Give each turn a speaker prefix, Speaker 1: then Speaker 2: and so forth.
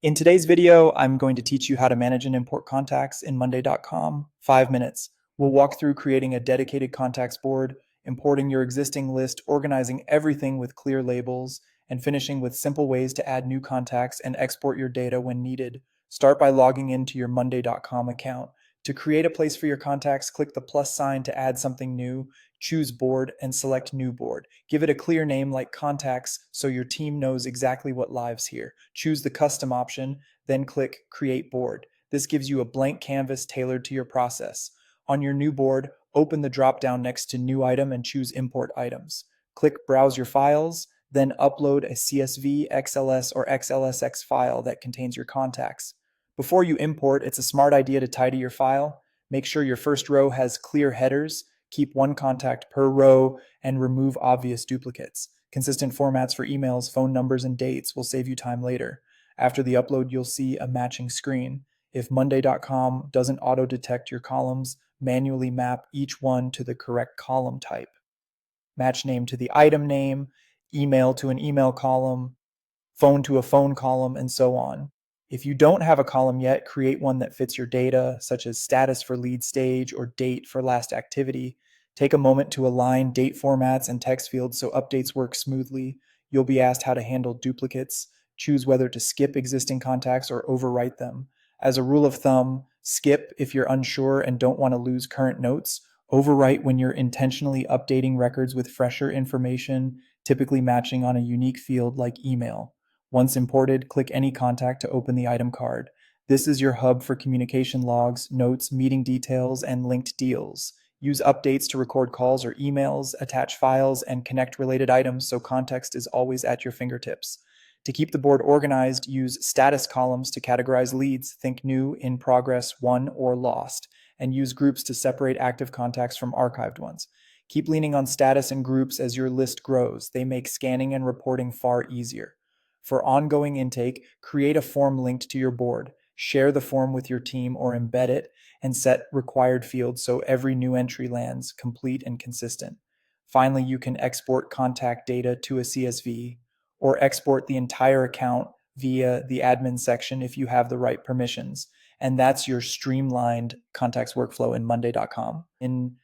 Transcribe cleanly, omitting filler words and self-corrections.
Speaker 1: In today's video, I'm going to teach you how to manage and import contacts in monday.com. 5 minutes. We'll walk through creating a dedicated contacts board, importing your existing list, organizing everything with clear labels, and finishing with simple ways to add new contacts and export your data when needed. Start by logging into your monday.com account. To create a place for your contacts, click the plus sign to add something new, choose board, and select new board. Give it a clear name like contacts so your team knows exactly what lives here. Choose the custom option, then click create board. This gives you a blank canvas tailored to your process. On your new board, open the drop down next to new item and choose import items. Click browse your files, then upload a CSV, XLS, or XLSX file that contains your contacts. Before you import, it's a smart idea to tidy your file. Make sure your first row has clear headers, keep one contact per row, and remove obvious duplicates. Consistent formats for emails, phone numbers, and dates will save you time later. After the upload, you'll see a matching screen. If monday.com doesn't auto-detect your columns, manually map each one to the correct column type. Match name to the item name, email to an email column, phone to a phone column, and so on. If you don't have a column yet, create one that fits your data, such as status for lead stage or date for last activity. Take a moment to align date formats and text fields so updates work smoothly. You'll be asked how to handle duplicates. Choose whether to skip existing contacts or overwrite them. As a rule of thumb, skip if you're unsure and don't want to lose current notes. Overwrite when you're intentionally updating records with fresher information, typically matching on a unique field like email. Once imported, click any contact to open the item card. This is your hub for communication logs, notes, meeting details, and linked deals. Use updates to record calls or emails, attach files, and connect related items so context is always at your fingertips. To keep the board organized, use status columns to categorize leads, think new, in progress, won, or lost, and use groups to separate active contacts from archived ones. Keep leaning on status and groups as your list grows. They make scanning and reporting far easier. For ongoing intake, create a form linked to your board. Share the form with your team or embed it, and set required fields so every new entry lands complete and consistent. Finally, you can export contact data to a CSV or export the entire account via the admin section if you have the right permissions. And that's your streamlined contacts workflow in monday.com. In